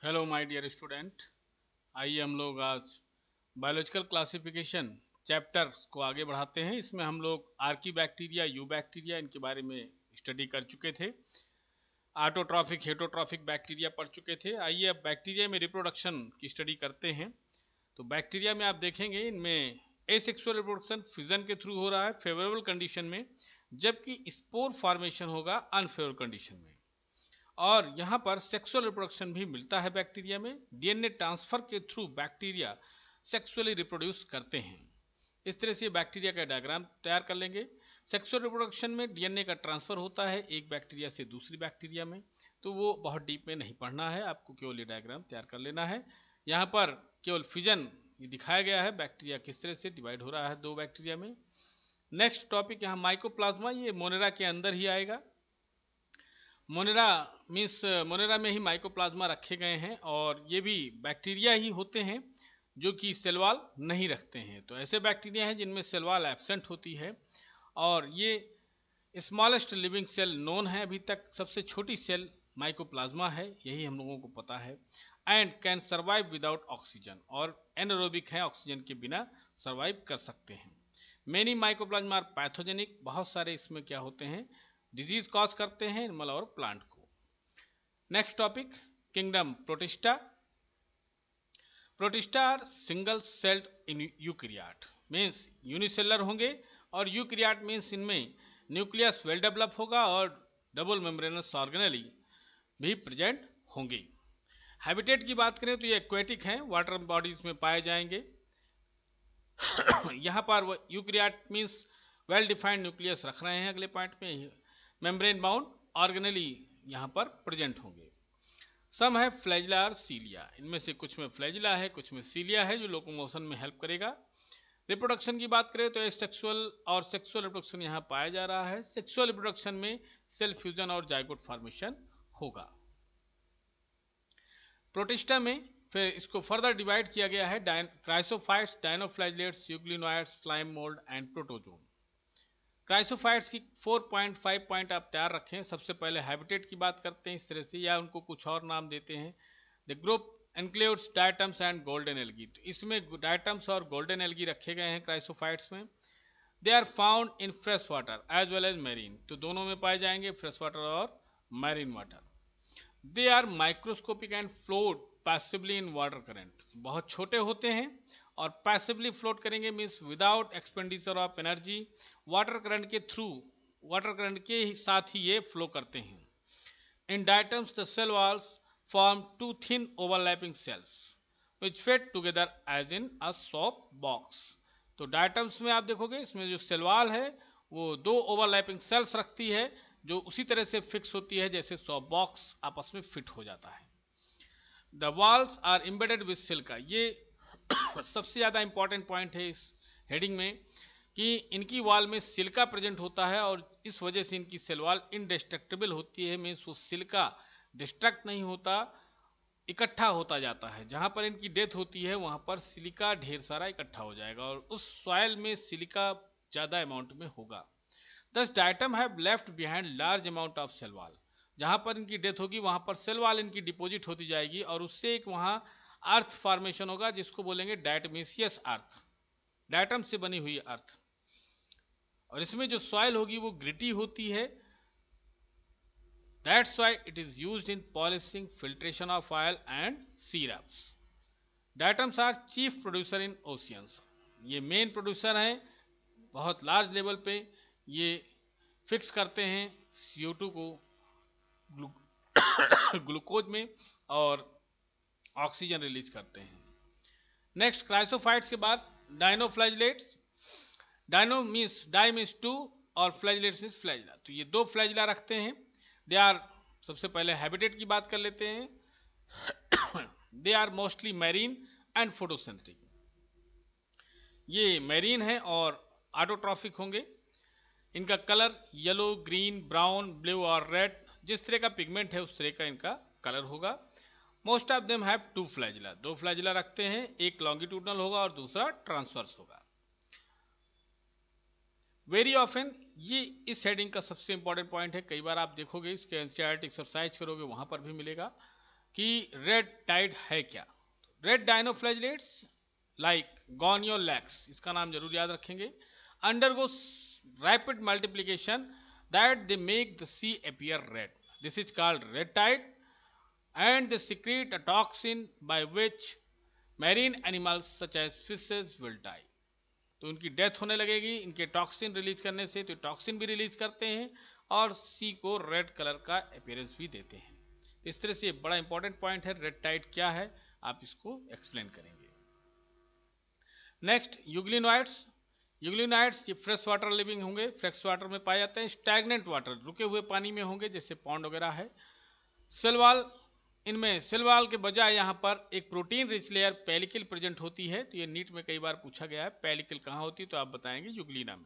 Hello my dear student. आइए हम लोग आज बायोलॉजिकल क्लासिफिकेशन चैप्टर को आगे बढ़ाते हैं। इसमें हम लोग आर्की बैक्टीरिया, यू बैक्टीरिया, इनके बारे में स्टडी कर चुके थे। ऑटोट्रॉफिक, हेटरोट्रॉफिक बैक्टीरिया पढ़ चुके थे। आइए अब बैक्टीरिया में रिप्रोडक्शन की स्टडी करते हैं। तो बैक्टीरिया में आप देखेंगे इनमें एसेक्सुअल रिप्रोडक्शन फिजन के थ्रू हो रहा है फेवरेबल कंडीशन में, जबकि स्पोर फॉर्मेशन होगा अनफेवरेबल कंडीशन में। और यहाँ पर सेक्सुअल रिप्रोडक्शन भी मिलता है बैक्टीरिया में। डीएनए ट्रांसफर के थ्रू बैक्टीरिया सेक्सुअली रिप्रोड्यूस करते हैं। इस तरह से बैक्टीरिया का डायग्राम तैयार कर लेंगे। सेक्सुअल रिप्रोडक्शन में डीएनए का ट्रांसफर होता है एक बैक्टीरिया से दूसरी बैक्टीरिया में, तो वो बहुत डीप में नहीं पढ़ना है, आपको केवल ये डायग्राम तैयार कर लेना है। यहाँ पर केवल फिजन दिखाया गया है, बैक्टीरिया किस तरह से डिवाइड हो रहा है दो बैक्टीरिया में। नेक्स्ट टॉपिक यहाँ माइकोप्लाज्मा, ये मोनेरा के अंदर ही आएगा। मोनेरा मीन्स मोनेरा में ही माइकोप्लाज्मा रखे गए हैं और ये भी बैक्टीरिया ही होते हैं जो कि सेल वॉल नहीं रखते हैं। तो ऐसे बैक्टीरिया हैं जिनमें सेल वॉल एब्सेंट होती है और ये स्मॉलेस्ट लिविंग सेल नोन है अभी तक। सबसे छोटी सेल माइकोप्लाज्मा है, यही हम लोगों को पता है। And can survive without oxygen, और एनारोबिक है, ऑक्सीजन के बिना सर्वाइव कर सकते हैं। मेनी माइकोप्लाज्मा आर पैथोजेनिक, बहुत सारे इसमें क्या होते हैं, डिजीज कॉज करते हैं एनिमल और प्लांट को। Next topic kingdom Protista. Protista are single celled in eukaryote, means unicellular होंगे, और यूकैरियोट मीन्स इनमें न्यूक्लियस वेल डेवलप होगा और डबल मेम्ब्रेनस ऑर्गेनेली भी प्रेजेंट होंगे। हैबिटेट की बात करें तो ये एक्वेटिक हैं, वाटर बॉडीज में पाए जाएंगे। यहाँ पर eukaryote means well defined nucleus रख रहे हैं अगले पॉइंट में। मेम्ब्रेन बाउंड ऑर्गेनेली यहाँ पर प्रेजेंट होंगे। सम है फ्लैजिला और सीलिया, इनमें से कुछ में फ्लैजिला है, कुछ में सीलिया है जो लोकोमोशन में हेल्प करेगा। रिप्रोडक्शन की बात करें तो एसेक्सुअल और सेक्सुअल रिप्रोडक्शन यहाँ पाया जा रहा है। सेक्सुअल रिप्रोडक्शन में सेल फ्यूजन और जाइगोट फॉर्मेशन होगा। प्रोटिस्टा में फिर इसको फर्दर डिवाइड किया गया है chrysophytes, dinoflagellates, euglenoids, slime mould and protozoan. Chrysophytes की 4.5 पॉइंट आप तैयार रखें। सबसे पहले हैबिटेट की बात करते हैं इस तरह से, या उनको कुछ और नाम देते हैं। The group includes diatoms and golden algae, तो इसमें डायटम्स और गोल्डन एल्गी रखे गए हैं क्राइसोफाइट्स में। They are found in fresh water as well as marine, तो दोनों में पाए जाएंगे, फ्रेश वाटर और marine water. They are microscopic and float passively in water current, बहुत छोटे होते हैं और पैसिवली फ्लोट करेंगे, means without expenditure of energy, water current के थ्रू, वाटर करंट के साथ ही ये फ्लो करते हैं। In diatoms the cell walls form two thin overlapping shells which fit together as in a soap box. तो diatoms में आप देखोगे इसमें जो सेल वॉल है वो दो ओवरलैपिंग सेल्स रखती है जो उसी तरह से फिक्स होती है जैसे सोप बॉक्स आपस में फिट हो जाता है। The walls are embedded with silica, ये सबसे ज़्यादा इंपॉर्टेंट पॉइंट है इस हेडिंग में कि इनकी वॉल में सिलिका प्रेजेंट होता है और इस वजह से इनकी सेल वॉल इनडिस्ट्रक्टिबल होती है, मीन्स वो सिलिका डिस्ट्रक्ट नहीं होता, इकट्ठा होता जाता है। जहाँ पर इनकी डेथ होती है वहाँ पर सिलिका ढेर सारा इकट्ठा हो जाएगा और उस सॉइल में सिलिका ज़्यादा अमाउंट में होगा। This diatom have left behind large amount of cell wall, जहाँ पर इनकी डेथ होगी वहाँ पर सेल वॉल इनकी डिपॉजिट होती जाएगी और उससे एक वहाँ अर्थ फॉर्मेशन होगा जिसको बोलेंगे डायटमेशियस अर्थ, डायटम से बनी हुई अर्थ। और इसमें जो सॉइल होगी वो ग्रिटी होती है। That's why it is used in polishing, filtration of oil and syrups. Diatoms are chief producer in oceans, ये मेन प्रोड्यूसर हैं बहुत लार्ज लेवल पे, ये फिक्स करते हैं CO2 को ग्लूकोज में और ऑक्सीजन रिलीज करते हैं। नेक्स्ट क्राइसोफाइट्स के बाद dinoflagellates. Dino means di means two और फ्लैजिलेट्स मीन्स फ्लैजिला, तो ये दो फ्लैजिला रखते हैं। दे आर, सबसे पहले हैबिटेट की बात कर लेते हैं। They are mostly marine and photosynthetic, ये मैरीन है और ऑटोट्रॉफिक होंगे। इनका colour yellow, green, brown, blue और रेड, जिस तरह का पिगमेंट है उस तरह का इनका कलर होगा। Most of them have two flagella, दो फ्लैजिला रखते हैं, एक लॉन्गिट्यूडनल होगा और दूसरा ट्रांसवर्स होगा। वेरी ऑफन, ये इस हेडिंग का सबसे इंपॉर्टेंट पॉइंट है, कई बार आप देखोगे इसके एनसीईआरटी एक्सरसाइज करोगे वहां पर भी मिलेगा। कि रेड टाइड है क्या। रेड डायनोफ्लैजिलेट्स लाइक गोनियोलैक्स, इसका नाम जरूर याद रखेंगे, undergo rapid multiplication that they make the sea appear red, this is called red tide, and they secrete a toxin by which marine animals such as fishes will die। तो इनकी death होने लगेगी इनके टॉक्सिन रिलीज करने से, तो toxin भी release करते हैं और सी को रेड कलर का अपीयरेंस भी देते हैं। इस तरह से बड़ा इंपॉर्टेंट पॉइंट है, रेड टाइड क्या है आप इसको एक्सप्लेन करेंगे। Next euglenoids. यूग्लिनोइड्स ये फ्रेश वाटर लिविंग होंगे, फ्रेश वाटर में पाए जाते हैं, स्टैग्नेंट वाटर रुके हुए पानी में होंगे जैसे पॉन्ड वगैरह है। सेलवाल, इनमें सेलवाल के बजाय यहाँ पर एक protein rich layer pellicle present होती है, तो ये नीट में कई बार पूछा गया है पेलिकल कहाँ होती है, तो आप बताएंगे यूग्लिना में।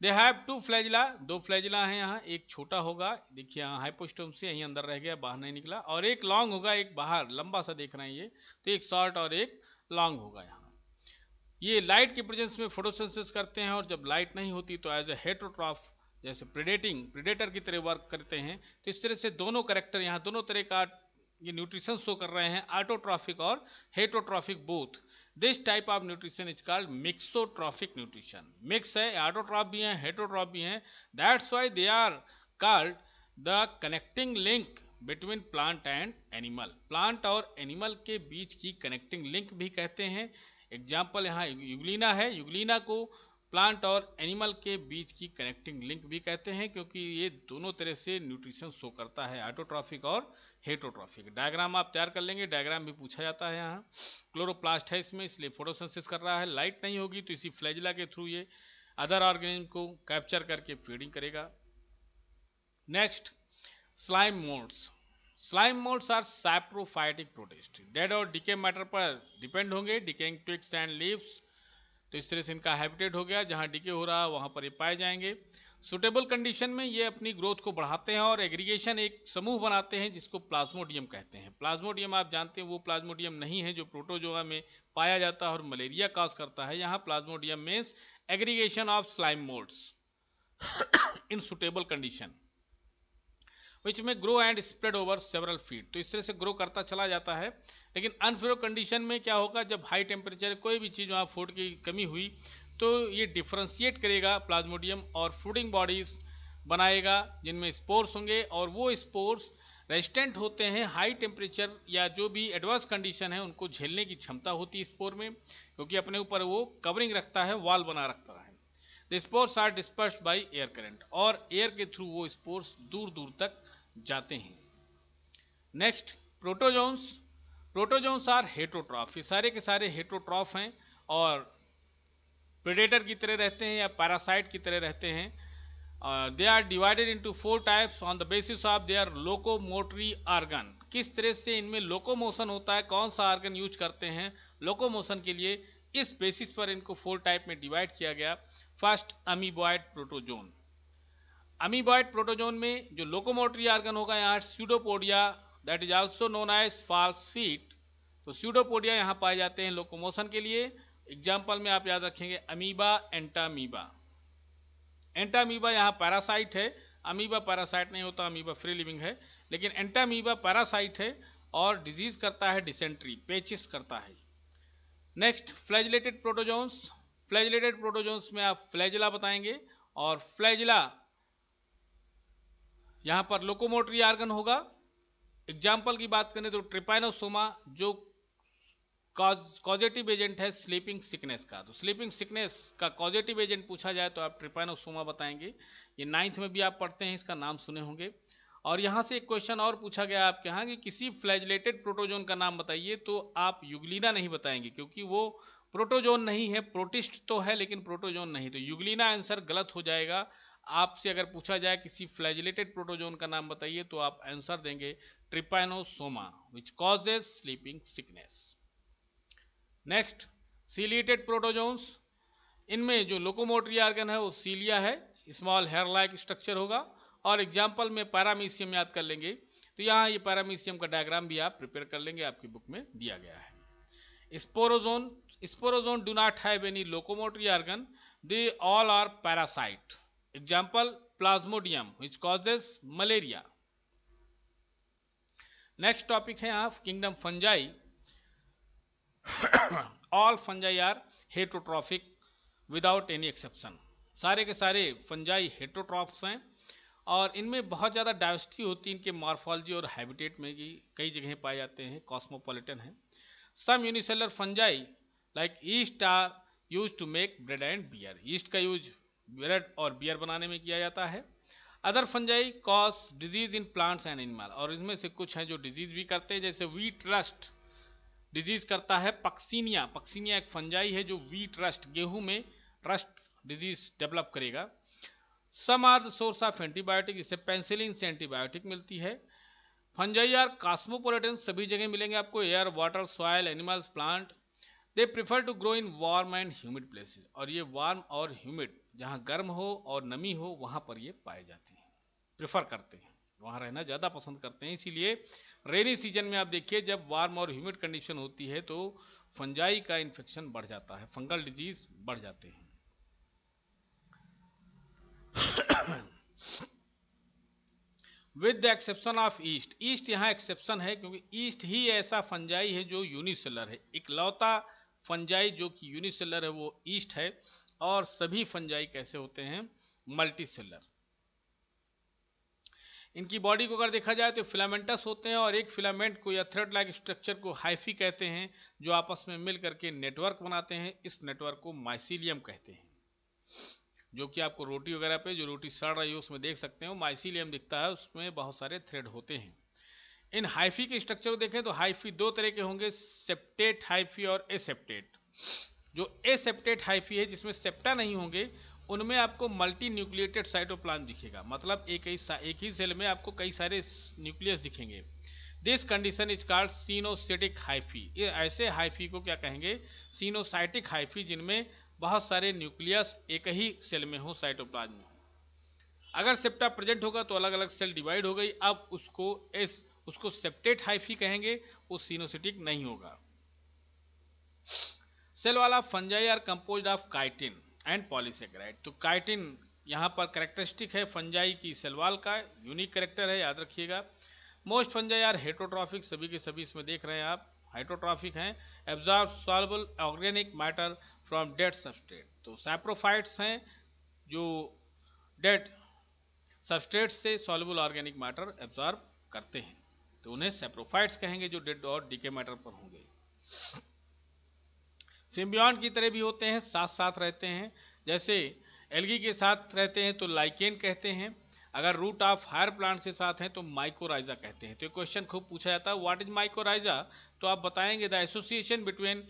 दे हैव टू फ्लैजिला, दो फ्लैजिला हैं यहाँ, एक छोटा होगा देखिए यहाँ हाइपोस्टोम से यहीं अंदर रह गया बाहर नहीं निकला, और एक लॉन्ग होगा, एक बाहर लंबा सा देख रहे हैं ये, तो एक शॉर्ट और एक लॉन्ग होगा यहाँ। ये लाइट के प्रेजेंस में फोटोसिंथेसिस करते हैं, और जब लाइट नहीं होती तो एज ए हेटरोट्रॉफ जैसे प्रेडेटर की तरह वर्क करते हैं। तो इस तरह से दोनों कैरेक्टर यहाँ दोनों तरह का ये न्यूट्रिशन शो कर रहे हैं, ऑटोट्रॉफिक और heterotrophic both. This type of nutrition is called mixotrophic nutrition, mix है, ऑटोट्रॉफ भी है हेटरोट्रॉफ भी है, that's why they are called the connecting link between plant and animal, plant और एनिमल के बीच की कनेक्टिंग लिंक भी कहते हैं। एग्जाम्पल यहाँ यूग्लिना है, यूग्लिना को प्लांट और एनिमल के बीच की कनेक्टिंग लिंक भी कहते हैं, क्योंकि ये दोनों तरह से न्यूट्रिशन शो करता है, ऑटोट्रॉफिक और हेटरोट्रॉफिक। डायग्राम आप तैयार कर लेंगे, डायग्राम भी पूछा जाता है। यहाँ क्लोरोप्लास्ट है इसमें, इसलिए फोटोसिंथेसिस कर रहा है, लाइट नहीं होगी तो इसी फ्लैजिला के थ्रू ये अदर ऑर्गेनिज्म को कैप्चर करके फीडिंग करेगा। Next slime moulds. Slime moulds are saprophytic protist, dead और डिके मैटर पर डिपेंड होंगे, डिकेइंग ट्विग्स एंड लीव्स, तो इस तरह से इनका हैबिटेट हो गया, जहां डिके हो रहा है वहां पर ये पाए जाएंगे। सुटेबल कंडीशन में ये अपनी ग्रोथ को बढ़ाते हैं और एग्रीगेशन एक समूह बनाते हैं जिसको प्लाज्मोडियम कहते हैं। प्लाज्मोडियम आप जानते हैं वो प्लाज्मोडियम नहीं है जो प्रोटोजोआ में पाया जाता है और मलेरिया कॉज करता है। यहाँ plasmodium means aggregation of slime moulds in suitable condition which में grow and spread over several feet, तो इस तरह से ग्रो करता चला जाता है। लेकिन अनफेवरेबल कंडीशन में क्या होगा, जब हाई टेम्परेचर कोई भी चीज़ वहाँ फूड की कमी हुई तो ये डिफ्रेंशिएट करेगा प्लाज्मोडियम और फूडिंग बॉडीज बनाएगा जिनमें स्पोर्स होंगे, और वो स्पोर्स रेजिस्टेंट होते हैं हाई टेम्परेचर या जो भी एडवर्स कंडीशन है उनको झेलने की क्षमता होती है स्पोर में, क्योंकि अपने ऊपर वो कवरिंग रखता है, वॉल बना रखता है। The spores are dispersed by air current, और एयर के थ्रू वो स्पोर्स दूर दूर तक जाते हैं। Next protozoans. Protozoans are heterotroph, ये सारे के सारे हेटरोट्रॉफ हैं और प्रेडेटर की तरह रहते हैं या पैरासाइट की तरह रहते हैं। They are divided into 4 types on the basis of their locomotory organ, किस तरह से इनमें लोकोमोशन होता है, कौन सा ऑर्गन यूज करते हैं लोकोमोशन के लिए, इस बेसिस पर इनको 4 टाइप में डिवाइड किया गया। First amoeboid protozoan. Amoeboid protozoan में जो लोकोमोटरी ऑर्गन होगा यहाँ pseudopodia, that is also known as false feet, तो स्यूडोपोडिया यहाँ पाए जाते हैं लोकोमोशन के लिए। एग्जाम्पल में आप याद रखेंगे अमीबा, एंटामीबा। एंटामीबा यहाँ पैरासाइट है, अमीबा पैरासाइट नहीं होता, अमीबा फ्री लिविंग है, लेकिन एंटामीबा पैरासाइट है और डिजीज करता है डिसेंट्री, पेचिस करता है। Next flagellated protozoans. Flagellated protozoans में आप फ्लैजिला बताएंगे, और फ्लैजिला यहाँ पर लोकोमोटरी ऑर्गन होगा। एग्जाम्पल की बात करें तो ट्रिपैनोसोमा जो कॉजेटिव एजेंट है स्लीपिंग सिकनेस का, तो स्लीपिंग सिकनेस का कॉजेटिव एजेंट पूछा जाए तो आप ट्रिपैनोसोमा बताएंगे। ये 9th में भी आप पढ़ते हैं, इसका नाम सुने होंगे। और यहाँ से एक क्वेश्चन और पूछा गया आपके यहाँ कि किसी फ्लैजिलेटेड प्रोटोजोन का नाम बताइए, तो आप यूग्लिना नहीं बताएंगे क्योंकि वो प्रोटोजोन नहीं है, प्रोटिस्ट तो है लेकिन प्रोटोजोन नहीं, तो यूग्लिना आंसर गलत हो जाएगा। आपसे अगर पूछा जाए किसी फ्लैजिलेटेड प्रोटोजोन का नाम बताइए तो आप आंसर देंगे Trypanosoma which causes sleeping sickness. Next ciliated protozoans. इनमें जो लोकोमोटरी ऑर्गन है वो सीलिया है, स्मॉल हेयर लाइक स्ट्रक्चर होगा। और एग्जाम्पल में पैरामीशियम याद कर लेंगे, तो यहाँ ये पैरामीशियम का डायग्राम भी आप प्रिपेयर कर लेंगे, आपकी बुक में दिया गया है। Sporozoan. Sporozoan do not have any locomotory organ, they all are parasite. Example Plasmodium which causes malaria. Next topic है यहाँ kingdom fungi. All fungi are heterotrophic without any exception. सारे के सारे फंजाई हेटरोट्रॉफ्स हैं और इनमें बहुत ज़्यादा डाइवर्सिटी होती है इनके मॉर्फोलॉजी और हैबिटेट में भी कई जगह पाए जाते हैं, कॉस्मोपॉलिटन है। Some unicellular fungi like yeast are use to make bread and beer. Yeast का यूज ब्रेड और बियर बनाने में किया जाता है। Other fungi cause disease in plants and animal, और इसमें से कुछ हैं जो डिजीज भी करते हैं, जैसे वीट रस्ट डिजीज करता है पक्सीनिया। पक्सीनिया एक फंजाई है जो वीट रस्ट, गेहूं में रस्ट डिजीज डेवलप करेगा। Some are the source of antibiotic, जिससे पेंसिलिन से एंटीबायोटिक मिलती है। फंजाई आर कॉस्मोपोलिटन, सभी जगह मिलेंगे आपको, air, water, soil, animals, plant. They prefer to grow in warm and humid places, और ये वार्म और ह्यूमिड, जहाँ गर्म हो और नमी हो वहाँ पर ये पाए जाते हैं, प्रिफर करते हैं, वहाँ रहना ज़्यादा पसंद करते हैं। इसीलिए रेनी सीजन में आप देखिए जब वार्म और ह्यूमिड कंडीशन होती है तो फंजाई का इन्फेक्शन बढ़ जाता है, फंगल डिजीज बढ़ जाते हैं। With the exception of east, east यहाँ एक्सेप्शन है क्योंकि ईस्ट ही ऐसा फंजाई है जो यूनिसेलर है। इकलौता फंजाई जो कि यूनिसेलर है वो ईस्ट है, और सभी फंजाई कैसे होते हैं, मल्टीसेलर। इनकी बॉडी को अगर देखा जाए तो फिलामेंटस होते हैं, और एक फिलामेंट को या थ्रेड लाइक स्ट्रक्चर को हाइफी कहते हैं, जो आपस में मिल करके नेटवर्क बनाते हैं। इस नेटवर्क को माइसीलियम कहते हैं, जो कि आपको रोटी वगैरह पे जो रोटी सड़ रही है उसमें देख सकते हैं, वो माइसीलियम दिखता है, उसमें बहुत सारे थ्रेड होते हैं। इन हाइफी के स्ट्रक्चर को देखें तो हाइफी दो तरह के होंगे, सेप्टेट हाइफी और एसेप्टेट। जो एसेप्टेट हाइफी है जिसमें सेप्टा नहीं होंगे, उनमें आपको मल्टी न्यूक्लिएटेड साइटोप्लाज्म दिखेगा, मतलब एक ही सेल में आपको कई सारे न्यूक्लियस दिखेंगे। This condition is called coenocytic hyphae. ये ऐसे हाइफी को क्या कहेंगे, सिनोसाइटिक हाइफी, जिनमें बहुत सारे न्यूक्लियस एक ही सेल में हो, साइटोप्लाज्म में हो। अगर सेप्टा प्रेजेंट होगा तो अलग अलग सेल डिवाइड हो गई, अब उसको सेप्टेट हाइफी कहेंगे, वो सिनोसिटिक नहीं होगा। सेल वाला fungi are composed of chitin and polysaccharide. तो काइटिन यहाँ पर कैरेक्टरिस्टिक है फंजाई की, सेल वाल का यूनिक कैरेक्टर है, याद रखिएगा। मोस्ट फंजाई आर हेटरोट्रॉफिक, सभी के सभी इसमें देख रहे हैं आप हाइड्रोट्रॉफिक हैं। Absorb soluble organic matter from dead substrate. तो सैप्रोफाइट्स हैं जो डेड सबस्ट्रेट से सॉल्युबल ऑर्गेनिक मैटर एब्जॉर्ब करते हैं, तो उन्हें सैप्रोफाइट्स कहेंगे, जो डेड और डीके मैटर पर होंगे। सिम्बियॉन्ट की तरह भी होते हैं, साथ साथ रहते हैं, जैसे एल्गी के साथ रहते हैं तो लाइकेन कहते हैं, अगर रूट ऑफ हायर प्लांट के साथ हैं तो माइकोराइजा कहते हैं। तो ये क्वेश्चन खूब पूछा जाता है, व्हाट इज माइकोराइजा, तो आप बताएंगे the association between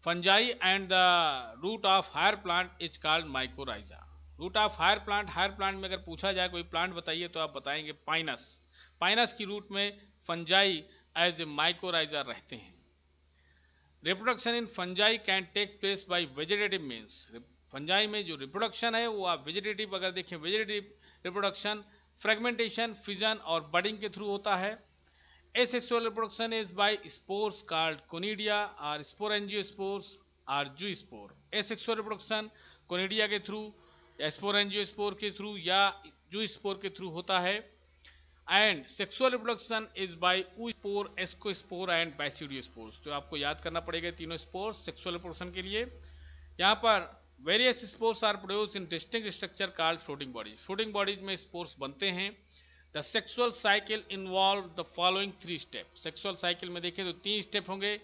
fungi and the root of higher plant is called mycorrhiza. Root of higher plant में अगर पूछा जाए कोई प्लांट बताइए तो आप बताएंगे पाइनस। पाइनस की रूट में फंजाई एज ए माइकोराइजा रहते हैं। Reproduction in fungi can take place by vegetative means. Fungi में जो रिप्रोडक्शन है वो आप वेजिटेटिव अगर देखें, वेजिटेटिव रिप्रोडक्शन फ्रेगमेंटेशन, फिजन और बडिंग के थ्रू होता है। Asexual reproduction is by spores called conidia और स्पोरेंजियोस्पोर्स और जूस्पोर। एसेक्सुअल रिप्रोडक्शन कोनिडिया के थ्रू या स्पोरेंजियोस्पोर के थ्रू या जूस्पोर के थ्रू होता है। And sexual reproduction is by oospore, ascospore and basidiospores. तो आपको याद करना पड़ेगा तीनों स्पोर्स सेक्सुअल रिप्रोडक्शन के लिए। यहाँ पर various spores are produce in distinct structure called floating bodies. Floating bodies में स्पोर्स बनते हैं। The sexual cycle involve the following 3 step. Sexual cycle में देखें तो 3 स्टेप होंगे।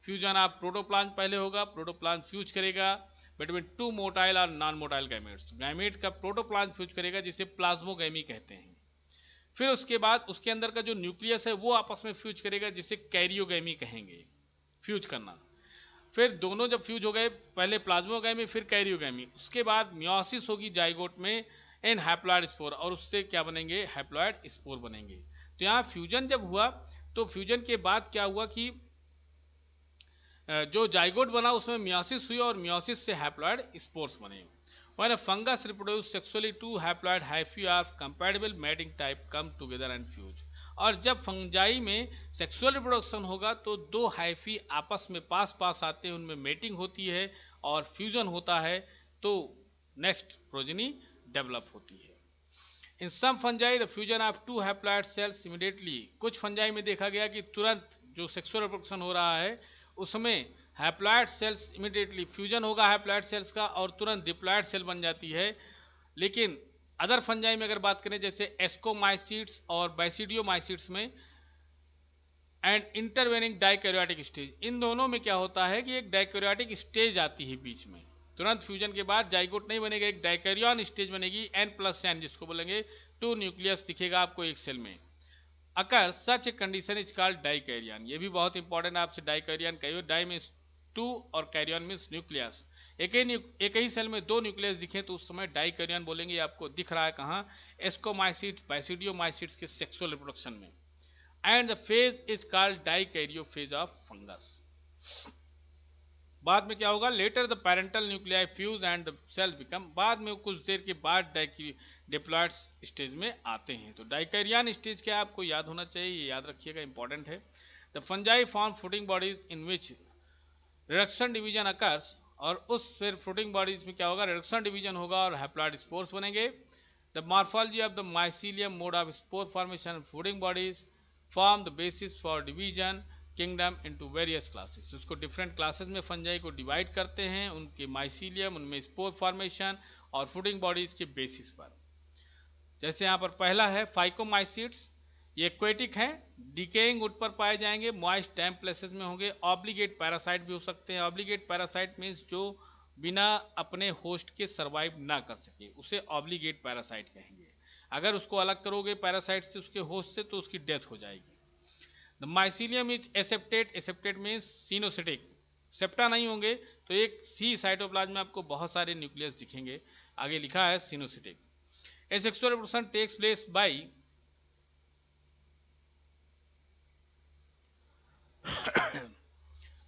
फ्यूजन ऑफ प्रोटोप्लाज्म पहले होगा, प्रोटोप्लाज्म फ्यूज करेगा बिटवीन 2 मोटाइल और नॉन मोटाइल गैमेट्स। गैमेट का प्रोटोप्लाज्म फ्यूज करेगा जिसे प्लाज्मोगैमी कहते हैं। फिर उसके बाद उसके अंदर का जो न्यूक्लियस है वो आपस में फ्यूज करेगा जिसे कैरियोगैमी कहेंगे, फ्यूज करना। फिर दोनों जब फ्यूज हो गए, पहले प्लाज्मोगैमी फिर कैरियोगैमी, उसके बाद मियोसिस होगी जाइगोट में इन हैप्लॉइड स्पोर, और उससे क्या बनेंगे, हैप्लॉइड स्पोर बनेंगे। तो यहाँ फ्यूजन जब हुआ तो फ्यूजन के बाद क्या हुआ कि जो जाइगोट बना उसमें मियोसिस हुई और मियोसिस से हैप्लॉइड स्पोर्स बने। When a fungus reproduces sexually, 2 haploid hyphae of compatible mating type come together and fuse। और जब फंजाई में सेक्सुअल रिप्रोडक्शन होगा तो 2 हाइफी आपस में पास आते हैं, उनमें मेटिंग होती है और फ्यूजन होता है, तो नेक्स्ट प्रोजेनी डेवलप होती है। In some fungi the fusion of two haploid cells immediately, कुछ फंजाई में देखा गया कि तुरंत जो सेक्सुअल रिप्रोडक्शन हो रहा है उसमें हैप्लॉइड सेल्स इमीडिएटली फ्यूजन होगा हैप्लॉइड सेल्स का और तुरंत डिप्लॉइड सेल बन जाती है। लेकिन अदर फंजाई में अगर बात करें जैसे एस्कोमाइसिट्स और बैसिडियोमाइसिट्स में एंड इंटरवेनिंग डाइकैरियोटिक स्टेज, इन दोनों में क्या होता है कि एक डाइकैरियोटिक स्टेज आती है बीच में, तुरंत फ्यूजन के बाद जाइगोट नहीं बनेगा, एक डाइकैरियन स्टेज बनेगी N+N जिसको बोलेंगे, 2 न्यूक्लियस दिखेगा आपको एक सेल में। Occur such a condition is called dikaryon, ये भी बहुत इंपॉर्टेंट आपसे डाइकैरियन कहिए, डाई मीन्स 2 और कैरियन मीन्स न्यूक्लियस, एक ही सेल में 2 न्यूक्लियस दिखे तो उस समय डाइकैरियन बोलेंगे। आपको दिख रहा है कहाँ, एस्कोमाइसिट्स बैसिडियोमाइसिट्स के सेक्सुअल रिप्रोडक्शन में। And the phase is called dikaryophase of fungus. बाद में क्या होगा, later the parental nuclei fuse and the cell become, बाद में कुछ देर के बाद डिप्लॉइड स्टेज में आते हैं। तो डाइकैरियन स्टेज क्या आपको याद होना चाहिए, ये याद रखिएगा, इंपॉर्टेंट है। The fungi form fruiting bodies in which reduction division occurs, और उस फिर फ्रूटिंग बॉडीज में क्या होगा, रिडक्शन डिवीजन होगा और हैप्लॉइड स्पोर्स बनेंगे। The morphology of the mycelium mode of spore formation fruiting bodies form the basis for division kingdom into various classes, तो उसको डिफरेंट क्लासेस में फंजाई को डिवाइड करते हैं, उनके माइसीलियम, उनमें स्पोर फॉर्मेशन और फूडिंग बॉडीज के बेसिस पर। जैसे यहाँ पर पहला है फाइकोमाइसिट्स, ये एक्वेटिक हैं, डिकेइंग वुड पर पाए जाएंगे, मॉइस्ट डैम्प प्लेसेस में होंगे, ऑब्लिगेट पैरासाइट भी हो सकते हैं। ऑब्लिगेट पैरासाइट मीन्स जो बिना अपने होस्ट के सर्वाइव ना कर सके उसे ऑब्लिगेट पैरासाइट कहेंगे। अगर उसको अलग करोगे पैरासाइट से उसके होस्ट से तो उसकी डेथ हो जाएगी। The mycelium is aseptate, aseptate means coenocytic, septa नहीं होंगे तो एक सी साइटोप्लाज्म में आपको बहुत सारे न्यूक्लियस दिखेंगे, आगे लिखा है coenocytic. Asexual reproduction takes place by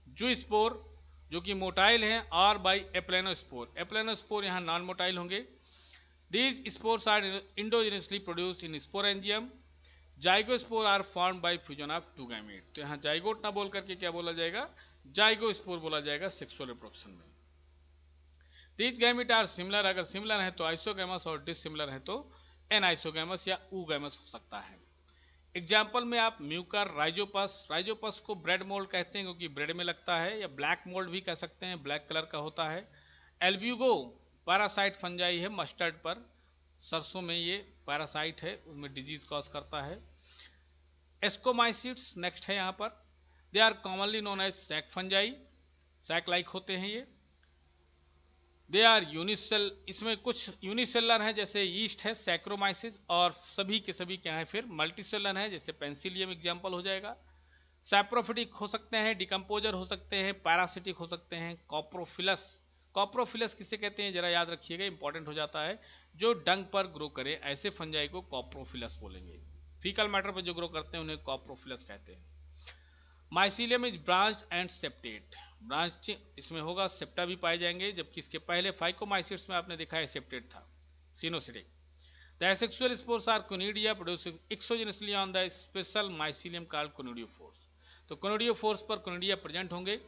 zoospore जो कि मोटाइल हैं, और बाय एप्लेनोस्पोर, एप्लेनोस्पोर यहाँ नॉन मोटाइल होंगे। These spores are endogenously produce in sporangium, zygospore are form by fusion of two gamete, तो यहाँ जाइगोट ना बोल करके क्या बोला जाएगा, जाइगोस्पोर बोला जाएगा सेक्सुअल रिप्रोडक्शन में। दीज गैमेट आर सिमिलर, अगर सिमिलर है तो आइसोगैमस और डिसिमिलर है तो एनाइसोगैमस या ऊगैमस हो सकता है। एग्जाम्पल में आप म्यूकर, राइजोपस, राइजोपस को ब्रेड मोल्ड कहते हैं क्योंकि ब्रेड में लगता है, या ब्लैक मोल्ड भी कह सकते हैं, ब्लैक कलर का होता है। एल्ब्यूगो पैरासाइट फंजाई है मस्टर्ड पर, सरसों में ये पैरासाइट है, उसमें डिजीज कॉज करता है। एस्कोमाइसिट्स नेक्स्ट है यहाँ पर, they are commonly known as sac fungi, sac like होते हैं ये। दे आर यूनिसेल, इसमें कुछ यूनिसेलर हैं जैसे ईस्ट है सैक्रोमाइसिस, और सभी के सभी क्या है फिर मल्टीसेलर हैं जैसे पेंसिलियम एग्जाम्पल हो जाएगा। सैप्रोफिटिक हो सकते हैं, डिकम्पोजर हो सकते हैं, पैरासिटिक हो सकते हैं। कॉप्रोफिलस, कॉप्रोफिलस किसे कहते हैं जरा याद रखिएगा, इंपॉर्टेंट हो जाता है, जो डंग पर ग्रो करे ऐसे फंजाई को कॉप्रोफिलस बोलेंगे। फीकल मैटर पर जो ग्रो करते हैं उन्हें कॉप्रोफिलस कहते हैं। Mycelium is branch and septate, branch इसमें होगा, सेप्टा भी पाए जाएंगे, जबकि इसके पहले फाइकोमाइसिट्स में आपने देखा है सेप्टेट था, coenocytic. The asexual spores are conidia producing exogenously on the special mycelium called conidiophores, तो कोनिडियोफोर्स पर कोनिडिया प्रेजेंट होंगे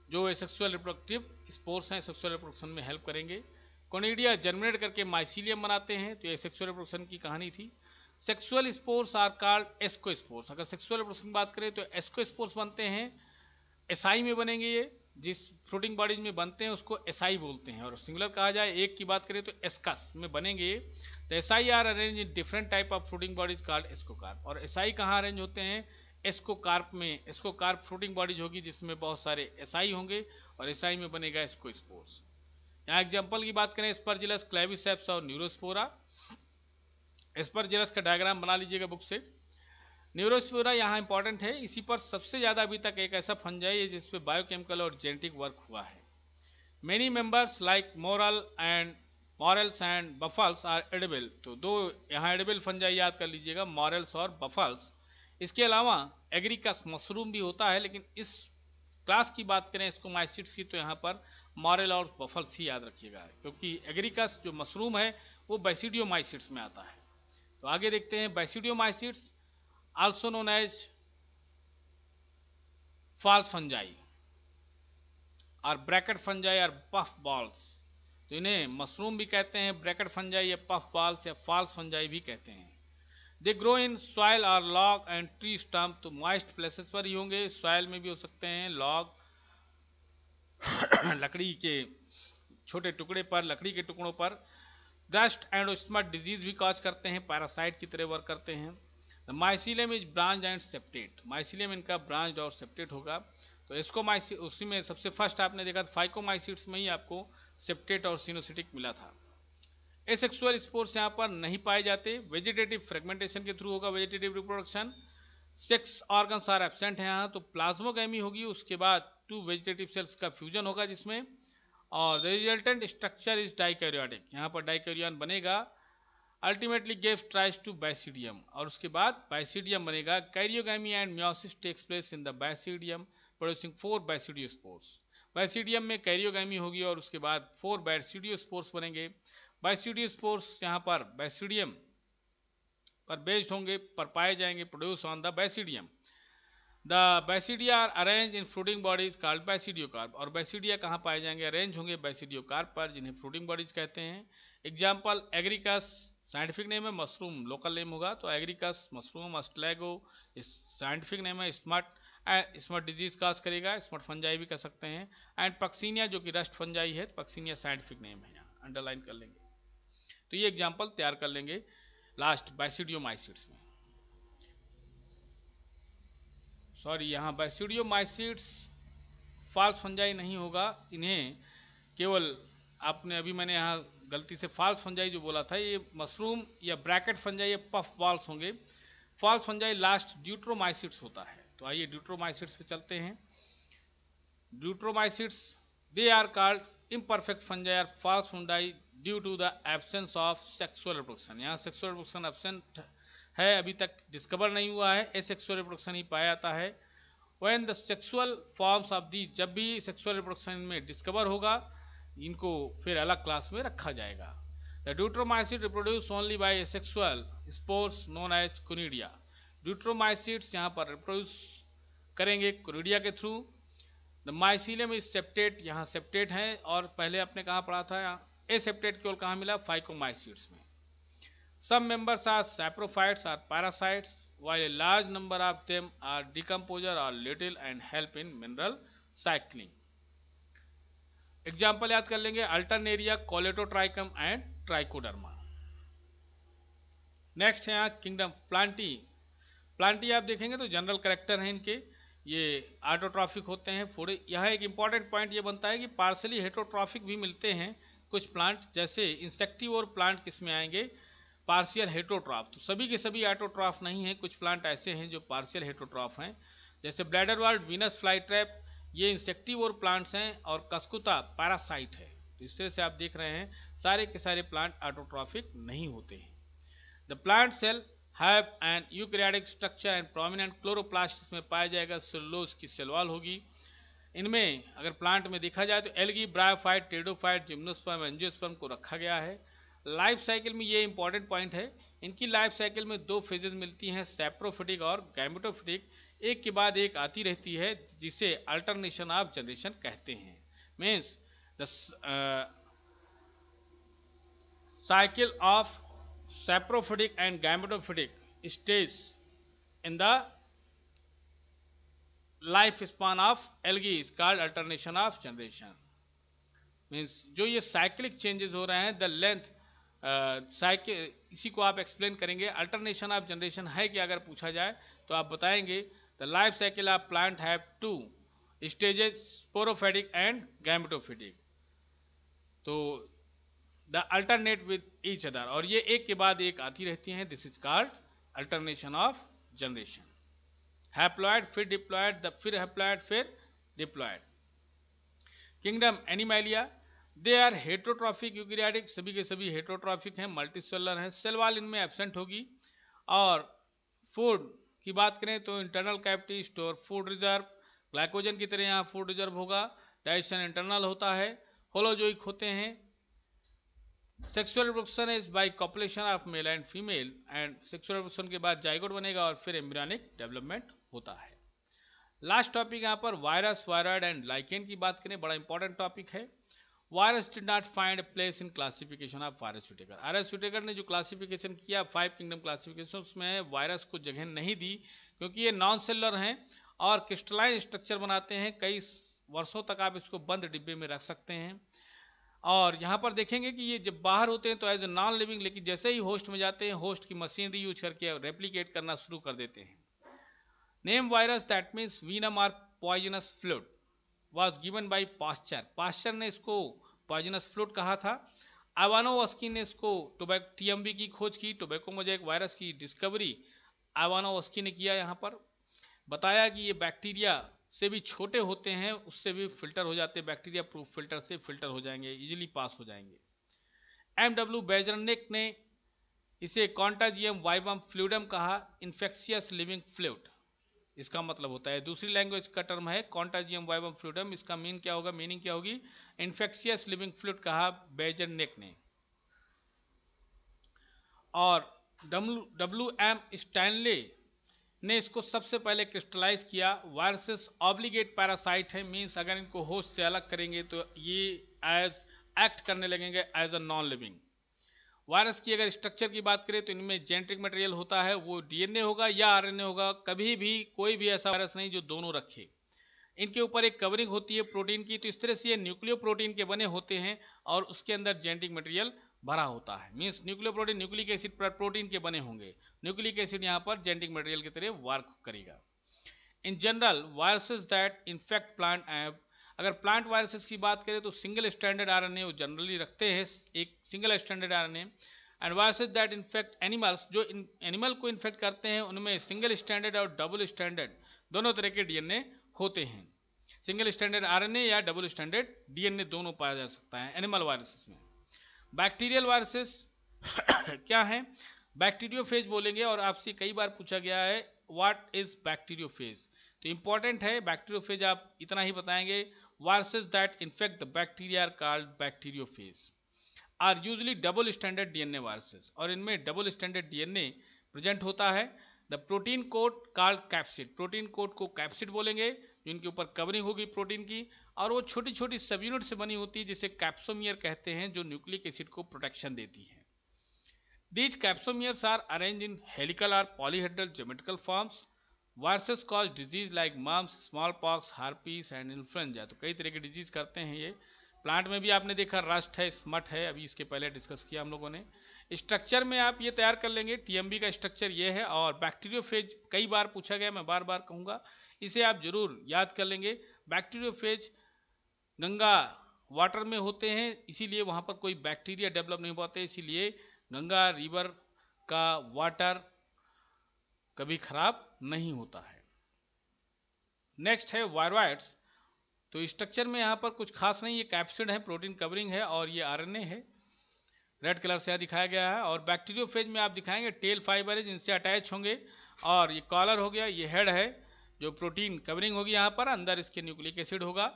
जो सेक्सुअल रिप्रोडक्टिव स्पोर्स हैं, सेक्सुअल रिप्रोडक्शन में हेल्प करेंगे। कोनिडिया जर्मिनेट करके माइसीलियम बनाते हैं, तो ये सेक्सुअल रिप्रोडक्शन की कहानी थी। Sexual spores are called ascospores, अगर सेक्सुअल रिप्रोडक्शन की बात करें तो एस्कोस्पोर्स बनते हैं, एसआई में बनेंगे ये, जिस फ्रूटिंग बॉडीज में बनते हैं उसको एसआई बोलते हैं, और सिंगुलर कहा जाए एक की बात करें तो एस्कस में बनेंगे ये। तो asci are arrange in different type of fruiting bodies called ascocarp, और एसआई कहाँ अरेंज होते हैं, एस्कोकार्प में। एस्कोकार्प फ्रूटिंग बॉडीज होगी जिसमें बहुत सारे एसआई होंगे, और एसआई में बनेगा एस्कोस्पोर्स। यहाँ एग्जाम्पल की बात करें, एस्परजिलस, क्लेविसेप्स और न्यूरोस्पोरा। एस्परजिलस का डायग्राम बना लीजिएगा बुक से। न्यूरोस्पोरा यहाँ इंपॉर्टेंट है, इसी पर सबसे ज़्यादा अभी तक एक ऐसा फंजाई है जिस पे बायोकेमिकल और जेनेटिक वर्क हुआ है। Many members like morels and truffles are edible, तो दो यहाँ एडिबल फंजाई याद कर लीजिएगा, मॉरल्स और बफल्स। इसके अलावा एग्रीकस मशरूम भी होता है, लेकिन इस क्लास की बात करें एस्कोमाइसिट्स की तो यहाँ पर मॉरल और बफल्स ही याद रखिएगा, क्योंकि एग्रीकस जो मशरूम है वो बैसिडियोमाइसिट्स में आता है। तो आगे देखते हैं, basidiomycetes also known as false fungi और ब्रैकेट फंजाई और पफ बॉल्स, तो इन्हें मशरूम भी कहते हैं, ब्रैकेट फंजाई या पफ बॉल्स या फॉल्स फंजाई भी कहते हैं। दे ग्रो इन सॉइल और लॉग एंड ट्री स्टम्प, तो मॉइस्ट प्लेसेस पर ही होंगे, सॉइल में भी हो सकते हैं, लॉग लकड़ी के छोटे टुकड़े पर, लकड़ी के टुकड़ों पर। डस्ट एंड स्मट डिजीज भी कॉज करते हैं, पैरासाइट की तरह वर्क करते हैं। Mycelium is branch and septate, mycelium इनका ब्रांच और सेप्टेट होगा। तो इसको उसी में सबसे फर्स्ट आपने देखा फाइकोमाइसिट्स में ही आपको सेप्टेट और सिनोसिटिक मिला था। एसेक्सुअल स्पोर्स यहाँ पर नहीं पाए जाते, वेजिटेटिव फ्रेगमेंटेशन के थ्रू होगा vegetative reproduction. Sex organs are absent है यहाँ, तो प्लाज्मोगैमी होगी, उसके बाद 2 वेजिटेटिव सेल्स का फ्यूजन होगा जिसमें, और the resultant structure is dikaryotic, यहाँ पर डाइकैरियन बनेगा। Ultimately gives rise to basidium, और उसके बाद बैसिडियम बनेगा। Karyogamy and meiosis takes place in the basidium producing 4 basidiospores. Basidium में कैरियोगैमी होगी और उसके बाद 4 बैसिडियोस्पोर्स बनेंगे। बैसिडियोस्पोर्स यहाँ पर बैसिडियम पर बेस्ड होंगे, पर पाए जाएंगे, produce on the basidium. The basidia are arrange in fruiting bodies called basidiocarp, और बैसिडिया कहाँ पाए जाएंगे, अरेंज होंगे बैसिडियोकार्प पर, जिन्हें फ्रूटिंग बॉडीज कहते हैं। एग्जाम्पल एग्रिकस, साइंटिफिक नेम है, मशरूम लोकल नेम होगा, तो एग्रिकस मशरूम, अस्ट्लैगो साइंटिफिक नेम है, स्मट डिजीज काज करेगा, स्मट फंजाई भी कह सकते हैं। एंड पक्सीनिया जो कि रस्ट फंजाई है, पक्सीनिया साइंटिफिक नेम है, यहाँ अंडरलाइन कर लेंगे। तो ये एग्जाम्पल तैयार कर लेंगे लास्ट बैसिडियोमाइसिट्स में। सॉरी, यहाँ बैसिडियोमाइसिट्स फॉल्स फंजाई नहीं होगा, इन्हें केवल आपने अभी मैंने यहाँ गलती से फॉल्स फंजाई जो बोला था, ये मशरूम या ब्रैकेट फंजाई या पफ बॉल्स होंगे। फॉल्स फंजाई लास्ट ड्यूट्रोमाइसिट्स होता है। तो आइए ड्यूट्रोमाइसिट्स पे चलते हैं। Deuteromycetes they are called imperfect fungi और false fungi due to the absence of sexual reproduction. यहाँ सेक्सुअल रिप्रोडक्शन एब्सेंट है, अभी तक डिस्कवर नहीं हुआ है, एसेक्सुअल रिप्रोडक्शन ही पाया जाता है। When the sexual forms of the, जब भी सेक्सुअल रिप्रोडक्शन में डिस्कवर होगा, इनको फिर अलग क्लास में रखा जाएगा। The deuteromycete reproduce only by asexual spores known as conidia. Deuteromycetes यहाँ पर रिप्रोड्यूस करेंगे कोनिडिया के थ्रू। द माइसिलियम इज सेप्टेट, यहाँ सेप्टेट है, और पहले आपने कहाँ पढ़ा था, ए सेप्टेट केवल कहाँ मिला, फाइकोमाइसिट्स में। Some members are saprophytes or parasites, while a large number of them are decomposer or little and help in mineral cycling. Example याद कर लेंगे, Alternaria, Colletotrichum and trichoderma. Next है यहाँ किंगडम प्लांटी। प्लांटी आप देखेंगे तो general character हैं इनके, ये ऑटोट्रॉफिक होते हैं। फूड, यहाँ एक इंपॉर्टेंट पॉइंट ये बनता है कि पार्सली हेटरोट्रॉफिक भी मिलते हैं कुछ प्लांट, जैसे इंसेक्टिवोर प्लांट किस में आएंगे, पार्शियल हेटरोट्रॉफ। तो सभी के सभी ऑटोट्रॉफ नहीं है, कुछ प्लांट ऐसे हैं जो पार्शियल हेटरोट्रॉफ हैं, जैसे bladder word, Venus fly trap, ये इंसेक्टिवोर प्लांट्स हैं, और कस्कुता पैरासाइट है। तो इस तरह से आप देख रहे हैं सारे के सारे प्लांट ऑटोट्रॉफिक नहीं होते हैं। The plant cell have an eukaryotic structure and prominent chloroplast, इसमें पाया जाएगा, सेलुलोज की सेल वॉल होगी। इनमें अगर प्लांट में देखा जाए तो algae, bryophyte, pteridophyte, gymnosperm, angiosperm को रखा गया है। लाइफ साइकिल में ये इंपॉर्टेंट पॉइंट है, इनकी लाइफ साइकिल में 2 फेजेज मिलती हैं, सैप्रोफिटिक और गैमेटोफिटिक, एक के बाद एक आती रहती है, जिसे अल्टरनेशन ऑफ जनरेशन कहते हैं। Means the cycle of saprophytic and gametophytic stage in the life span of algae is called alternation of generation. Means जो ये साइक्लिक चेंजेस हो रहे हैं, द लेंथ साइकिल, इसी को आप एक्सप्लेन करेंगे। अल्टरनेशन ऑफ जनरेशन है कि अगर पूछा जाए तो आप बताएंगे the life cycle of plant have 2 stages, sporophytic and gametophytic, तो the alternate with each other, और ये एक के बाद एक आती रहती हैं, this is called alternation of generation. Haploid फिर डिप्लॉयड, फिर हैप्लॉयड फिर diploid. Kingdom animalia, they are heterotrophic eukaryotic, सभी के सभी हेटरोट्रॉफिक हैं, मल्टीसेलुलर हैं, सेल वॉल इनमें एब्सेंट होगी। और फूड की बात करें तो internal cavity store food reserve, glycogen की तरह यहाँ फूड रिजर्व होगा। डाइजेशन इंटरनल होता है, होलोजोइक होते हैं। Sexual reproduction is bye copulation of male and female, and sexual reproduction के बाद जाइगोट बनेगा और फिर एम्ब्रियोनिक डेवलपमेंट होता है। लास्ट टॉपिक यहाँ पर वायरस, वायरॉइड एंड लाइकेन की बात करें, बड़ा इंपॉर्टेंट टॉपिक है। Virus did not find a place in classification of virus Whittaker. RS. Whittaker ने जो क्लासिफिकेशन किया 5 किंगडम क्लासिफिकेशन, उसमें वायरस को जगह नहीं दी, क्योंकि ये नॉन सेलुलर हैं और क्रिस्टलाइन स्ट्रक्चर बनाते हैं। कई वर्षों तक आप इसको बंद डिब्बे में रख सकते हैं। और यहाँ पर देखेंगे कि ये जब बाहर होते हैं तो एज ए नॉन लिविंग, लेकिन जैसे ही होस्ट में जाते हैं होस्ट की मशीनरी यूज करके रेप्लिकेट करना शुरू कर देते हैं। Name virus that means venom or poisonous fluid was given by Pasteur. Pasteur ने इसको पॉइजनस फ्लूइड कहा था। इवानोव्स्की ने इसको टीएमबी की खोज की, टोबैको मोज़ेक वायरस की डिस्कवरी इवानोव्स्की ने किया। यहाँ पर बताया कि ये बैक्टीरिया से भी छोटे होते हैं, उससे भी फिल्टर हो जाते हैं, बैक्टीरिया प्रूफ फिल्टर से फिल्टर हो जाएंगे, इजीली पास हो जाएंगे। एमडब्ल्यू बेजरनिक ने इसे कॉन्टाजियम वाइवम फ्लूइडम कहा, इन्फेक्शियस लिविंग फ्लूइड इसका मतलब होता है। दूसरी लैंग्वेज का टर्म है कॉन्टाजियम वाइवम फ्लूइडम, इसका मीनिंग क्या होगी, इन्फेक्शियस लिविंग फ्लूइड कहा बेजरनिक ने। और डब्ल्यू.एम. स्टैनले ने इसको सबसे पहले क्रिस्टलाइज किया। वायरसेस ऑब्लिगेट पैरासाइट है, मींस अगर इनको होस्ट से अलग करेंगे तो ये एज एक्ट करने लगेंगे as a non living. Virus की अगर स्ट्रक्चर की बात करें तो इनमें जेनेटिक मटेरियल होता है, वो डीएनए होगा या आरएनए होगा, कभी भी कोई भी ऐसा वायरस नहीं जो दोनों रखे। इनके ऊपर एक कवरिंग होती है प्रोटीन की, तो इस तरह से ये न्यूक्लियो प्रोटीन के बने होते हैं और उसके अंदर जेनेटिक मटेरियल भरा होता है। Means nucleo protein nucleic acid protein के बने होंगे, न्यूक्लिक एसिड यहाँ पर जेनेटिक मटेरियल की तरह वर्क करेगा। In general viruses that infect plant, अगर प्लांट वायरसेस की बात करें तो सिंगल स्टैंडर्ड आरएनए वो जनरली रखते हैं, एक single standard RNA. And viruses that infect animals, जो एनिमल को इन्फेक्ट करते हैं उनमें सिंगल स्टैंडर्ड और डबल स्टैंडर्ड दोनों तरह के डीएनए होते हैं। सिंगल स्टैंडर्ड आरएनए या डबल स्टैंडर्ड डीएनए दोनों पाया जा सकता है एनिमल वायरसेस में। बैक्टीरियल वायरसेस क्या है, बैक्टीरियोफेज बोलेंगे, और आपसे कई बार पूछा गया है व्हाट इज बैक्टीरियोफेज, तो इंपॉर्टेंट है बैक्टीरियोफेज, आप इतना ही बताएंगे। Viruses that infect the bacteria are called bacteriophage, are usually double standard DNA viruses, और इनमें डबल स्टैंडर्ड डीएनए प्रेजेंट होता है। The protein coat called capsid, protein coat को कैप्सिड बोलेंगे, जिनके ऊपर कवरिंग होगी प्रोटीन की, और वो छोटी छोटी सब यूनिट से बनी होती है जिसे कैप्सोमियर कहते हैं, जो न्यूक्लिक एसिड को प्रोटेक्शन देती है। These capsomeres are arranged in helical or polyhedral geometrical forms. Viruses cause disease like mumps, smallpox, herpes and influenza, तो कई तरह के डिजीज करते हैं ये। प्लांट में भी आपने देखा रस्ट है, स्मट है, अभी इसके पहले डिस्कस किया हम लोगों ने। स्ट्रक्चर में आप ये तैयार कर लेंगे, टीएमबी का स्ट्रक्चर ये है, और बैक्टीरियोफेज कई बार पूछा गया, मैं बार बार कहूँगा, इसे आप जरूर याद कर लेंगे। बैक्टीरियोफेज गंगा वाटर में होते हैं, इसीलिए वहाँ पर कोई बैक्टीरिया डेवलप नहीं पाते, इसीलिए गंगा रिवर का वाटर कभी खराब नहीं होता है। नेक्स्ट है वायरॉइड्स, तो स्ट्रक्चर में यहाँ पर कुछ खास नहीं, ये कैप्सिड है, प्रोटीन कवरिंग है, और ये आरएनए है, रेड कलर से दिखाया गया है। और बैक्टीरियोफेज में आप दिखाएंगे टेल फाइबर है जिनसे अटैच होंगे, और ये कॉलर हो गया, ये हेड है जो प्रोटीन कवरिंग होगी, यहाँ पर अंदर इसके न्यूक्लिक एसिड होगा।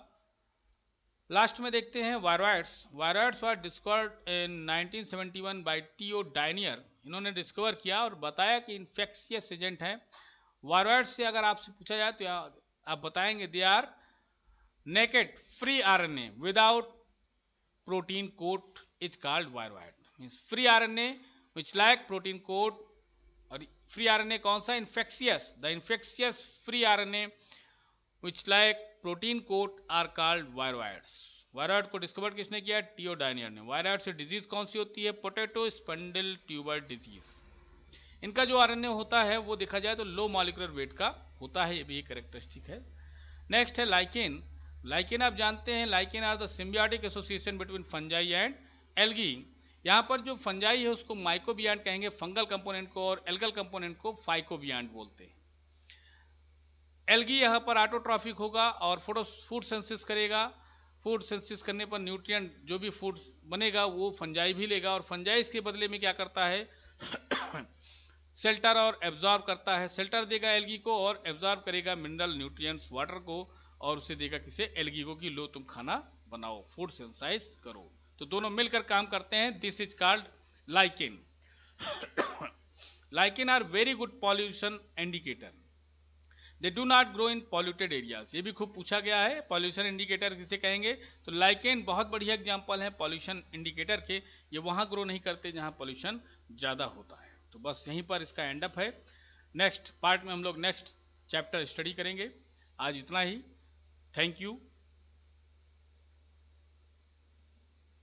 लास्ट में देखते हैं viroids. Viroids were discovered in 1971 by T O. Diener, इन्होंने डिस्कवर किया और बताया कि इन्फेक्शियस एजेंट हैं। वायरॉइड्स से अगर आपसे पूछा जाए तो आप बताएंगे they are naked free RNA without protein coat is called viroid, means free RNA which like protein coat. और फ्री आरएनए कौन सा, infectious, the infectious free RNA which like protein coat are called viroids। Viroid को discover किसने किया, टी.ओ. डायनियर ने। Viroid से disease कौन सी होती है, पोटैटो स्पंडल ट्यूबर डिजीज। इनका जो आरएनए होता है वो देखा जाए तो लो मॉलिक्यूलर वेट का होता है, ये भी एक कैरेक्टरिस्टिक है। नेक्स्ट है लाइकेन। लाइकेन आप जानते हैं, lichen are the symbiotic association between fungi and algae. यहाँ पर जो फंजाई है उसको माइकोबियांट कहेंगे फंगल कंपोनेंट को, और एल्गल कंपोनेंट को फाइकोबियांट बोलते हैं। एल्गी यहाँ पर ऑटोट्रॉफिक होगा और फूड सेंसिस करेगा। फूड सेंसिस करने पर न्यूट्रिएंट जो भी फूड बनेगा वो फंजाई भी लेगा, और फंजाई इसके बदले में क्या करता है शेल्टर और एब्जॉर्ब करता है। शेल्टर देगा एल्गी को और एब्जॉर्ब करेगा मिनरल न्यूट्रिएंट्स वाटर को, और उसे देगा किसे, एल्गी को, कि लो तुम खाना बनाओ, फूड सेंसाइज करो। तो दोनों मिलकर काम करते हैं, this is called lichen. Lichen are very good pollution indicator. They do not grow in polluted areas, ये भी खूब पूछा गया है। पॉल्यूशन इंडिकेटर किसे कहेंगे, तो लाइकेन बहुत बढ़िया एग्जांपल है पॉल्यूशन इंडिकेटर के, ये वहाँ ग्रो नहीं करते जहाँ पॉल्यूशन ज़्यादा होता है। तो बस यहीं पर इसका एंड अप है। नेक्स्ट पार्ट में हम लोग नेक्स्ट चैप्टर स्टडी करेंगे। आज इतना ही। Thank you.